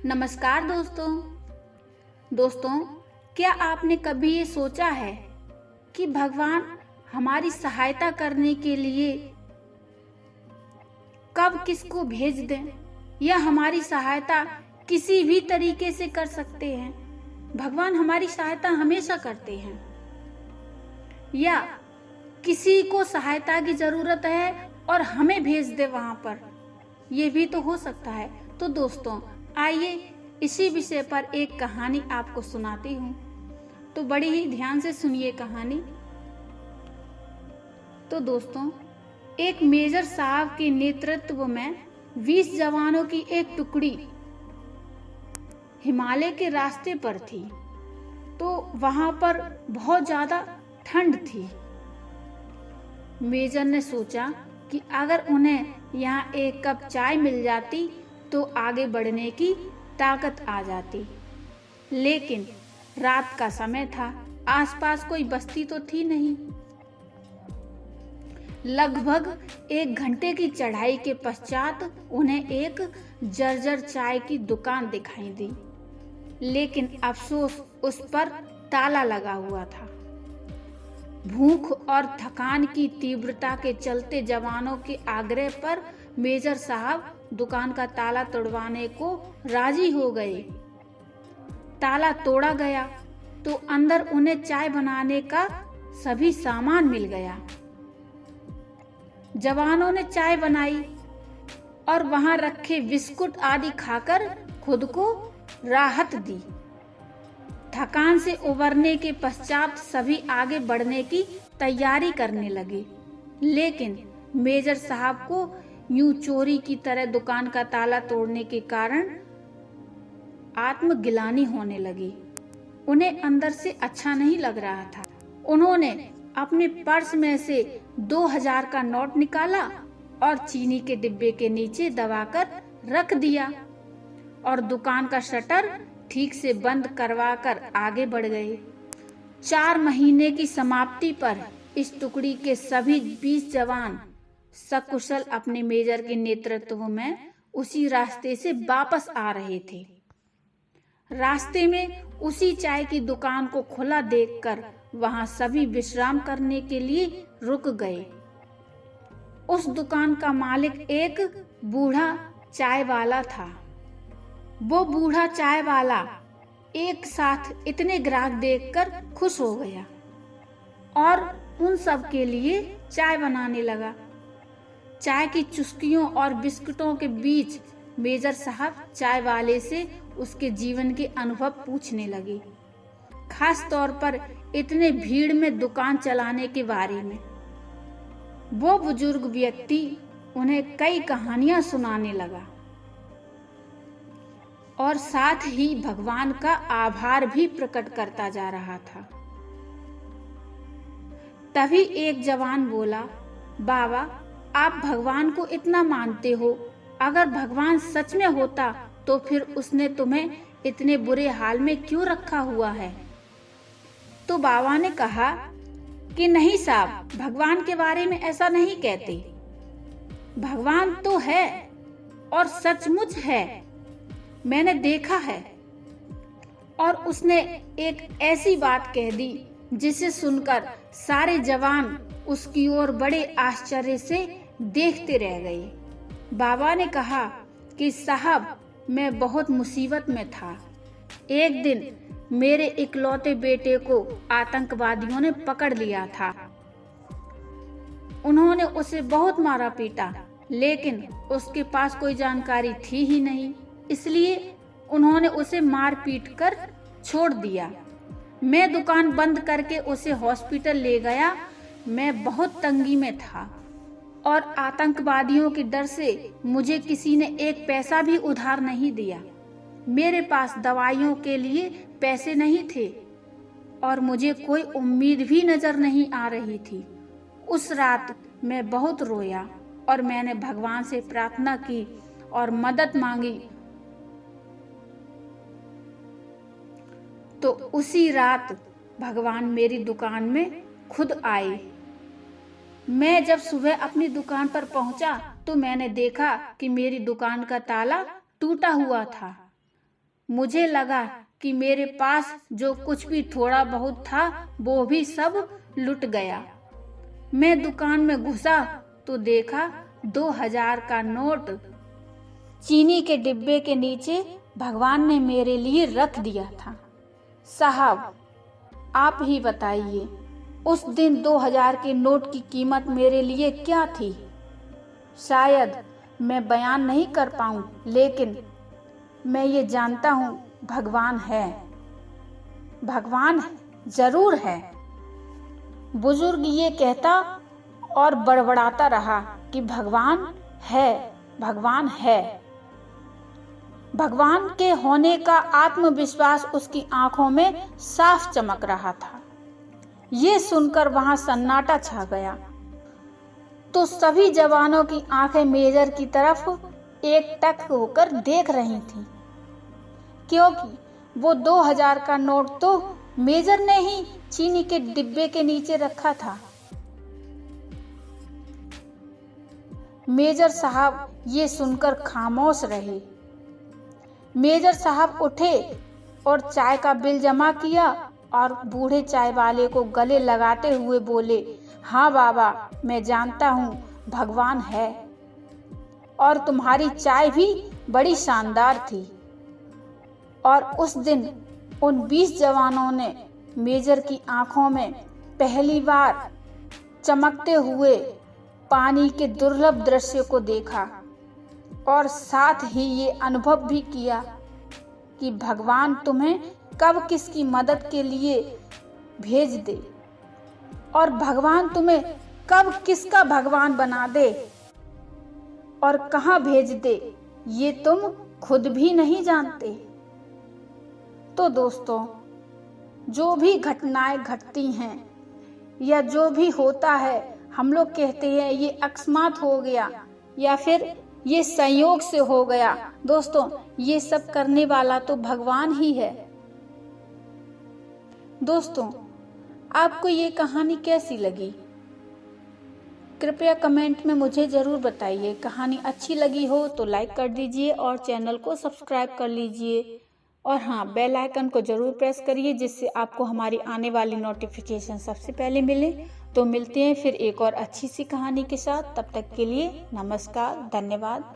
नमस्कार दोस्तों, क्या आपने कभी ये सोचा है कि भगवान हमारी सहायता करने के लिए कब किसको भेज दें या हमारी सहायता किसी भी तरीके से कर सकते हैं। भगवान हमारी सहायता हमेशा करते हैं या किसी को सहायता की जरूरत है और हमें भेज दे वहां पर, ये भी तो हो सकता है। तो दोस्तों, आइए इसी विषय पर एक कहानी आपको सुनाती हूँ। तो बड़ी ही ध्यान से सुनिए कहानी। तो दोस्तों, एक मेजर साहब के नेतृत्व में 20 जवानों की एक टुकड़ी हिमालय के रास्ते पर थी। तो वहां पर बहुत ज्यादा ठंड थी। मेजर ने सोचा कि अगर उन्हें यहाँ एक कप चाय मिल जाती तो आगे बढ़ने की ताकत आ जाती। लेकिन रात का समय था, आसपास कोई बस्ती तो थी नहीं। लगभग 1 घंटे की चढ़ाई के पश्चात उन्हें एक जर्जर चाय की दुकान दिखाई दी, लेकिन अफसोस उस पर ताला लगा हुआ था। भूख और थकान की तीव्रता के चलते जवानों के आग्रह पर मेजर साहब दुकान का ताला तोड़वाने को राजी हो गए। ताला तोड़ा गया तो अंदर उन्हें चाय बनाने का सभी सामान मिल गया। जवानों ने चाय बनाई और वहां रखे बिस्कुट आदि खाकर खुद को राहत दी। थकान से उबरने के पश्चात सभी आगे बढ़ने की तैयारी करने लगे, लेकिन मेजर साहब को यूं चोरी की तरह दुकान का ताला तोड़ने के कारण आत्मग्लानि होने लगी। उन्हें अंदर से अच्छा नहीं लग रहा था। उन्होंने अपने पर्स में से 2000 का नोट निकाला और चीनी के डिब्बे के नीचे दबाकर रख दिया और दुकान का शटर ठीक से बंद करवाकर आगे बढ़ गए। 4 महीने की समाप्ति पर इस टुकड़ी के सभी 20 जवान सकुशल अपने मेजर के नेतृत्व में उसी रास्ते से वापस आ रहे थे। रास्ते में उसी चाय की दुकान को खुला देखकर वहां सभी विश्राम करने के लिए रुक गए। उस दुकान का मालिक एक बूढ़ा चाय वाला था। वो बूढ़ा चाय वाला एक साथ इतने ग्राहक देखकर खुश हो गया और उन सब के लिए चाय बनाने लगा। चाय की चुस्कियों और बिस्कुटों के बीच मेजर साहब चाय वाले से उसके जीवन के अनुभव पूछने लगे, खास तौर पर इतने भीड़ में दुकान चलाने के बारे में। वो बुजुर्ग व्यक्ति उन्हें कई कहानियां सुनाने लगा और साथ ही भगवान का आभार भी प्रकट करता जा रहा था। तभी एक जवान बोला, बाबा, आप भगवान को इतना मानते हो, अगर भगवान सच में होता तो फिर उसने तुम्हें इतने बुरे हाल में क्यों रखा हुआ है? तो बाबा ने कहा कि नहीं साहब, भगवान के बारे में ऐसा नहीं कहते। भगवान तो है और सचमुच है, मैंने देखा है। और उसने एक ऐसी बात कह दी जिसे सुनकर सारे जवान उसकी ओर बड़े आश्चर्य से देखते रह गए। बाबा ने कहा कि साहब, मैं बहुत मुसीबत में था। एक दिन मेरे इकलौते बेटे को आतंकवादियों ने पकड़ लिया था। उन्होंने उसे बहुत मारा पीटा, लेकिन उसके पास कोई जानकारी थी ही नहीं, इसलिए उन्होंने उसे मार पीट कर छोड़ दिया। मैं दुकान बंद करके उसे हॉस्पिटल ले गया। मैं बहुत तंगी में था और आतंकवादियों के डर से मुझे किसी ने एक पैसा भी उधार नहीं दिया। मेरे पास दवाइयों के लिए पैसे नहीं थे और मुझे कोई उम्मीद भी नजर नहीं आ रही थी। उस रात मैं बहुत रोया और मैंने भगवान से प्रार्थना की और मदद मांगी। तो उसी रात भगवान मेरी दुकान में खुद आए। मैं जब सुबह अपनी दुकान पर पहुंचा तो मैंने देखा कि मेरी दुकान का ताला टूटा हुआ था। मुझे लगा कि मेरे पास जो कुछ भी थोड़ा बहुत था वो भी सब लुट गया। मैं दुकान में घुसा तो देखा 2000 का नोट चीनी के डिब्बे के नीचे भगवान ने मेरे लिए रख दिया था। साहब, आप ही बताइए, उस दिन 2000 के नोट की कीमत मेरे लिए क्या थी? शायद मैं बयान नहीं कर पाऊं, लेकिन मैं ये जानता हूं, भगवान है। भगवान जरूर है। बुजुर्ग ये कहता और बड़बड़ाता रहा कि भगवान है, भगवान है। भगवान के होने का आत्मविश्वास उसकी आंखों में साफ चमक रहा था। ये सुनकर वहां सन्नाटा छा गया तो सभी जवानों की आंखें मेजर की तरफ एकटक होकर देख रही थीं, क्योंकि वो 2000 का नोट तो मेजर ने ही चीनी के डिब्बे के नीचे रखा था। मेजर साहब ये सुनकर खामोश रहे। मेजर साहब उठे और चाय का बिल जमा किया और बूढ़े चाय वाले को गले लगाते हुए बोले, हाँ बाबा, मैं जानता हूँ भगवान है और तुम्हारी चाय भी बड़ी शानदार थी। और उस दिन उन 20 जवानों ने मेजर की आंखों में पहली बार चमकते हुए पानी के दुर्लभ दृश्य को देखा और साथ ही ये अनुभव भी किया कि भगवान तुम्हें कब किसकी मदद के लिए भेज दे और भगवान तुम्हें कब किसका भगवान बना दे और कहां भेज दे, ये तुम खुद भी नहीं जानते। तो दोस्तों, जो भी घटनाएं घटती हैं या जो भी होता है, हम लोग कहते हैं ये अकस्मात हो गया या फिर ये संयोग से हो गया। दोस्तों, ये सब करने वाला तो भगवान ही है। दोस्तों, आपको ये कहानी कैसी लगी? कृपया कमेंट में मुझे ज़रूर बताइए। कहानी अच्छी लगी हो तो लाइक कर दीजिए और चैनल को सब्सक्राइब कर लीजिए। और हाँ, बेल आइकन को ज़रूर प्रेस करिए जिससे आपको हमारी आने वाली नोटिफिकेशन सबसे पहले मिले। तो मिलते हैं फिर एक और अच्छी सी कहानी के साथ। तब तक के लिए नमस्कार, धन्यवाद।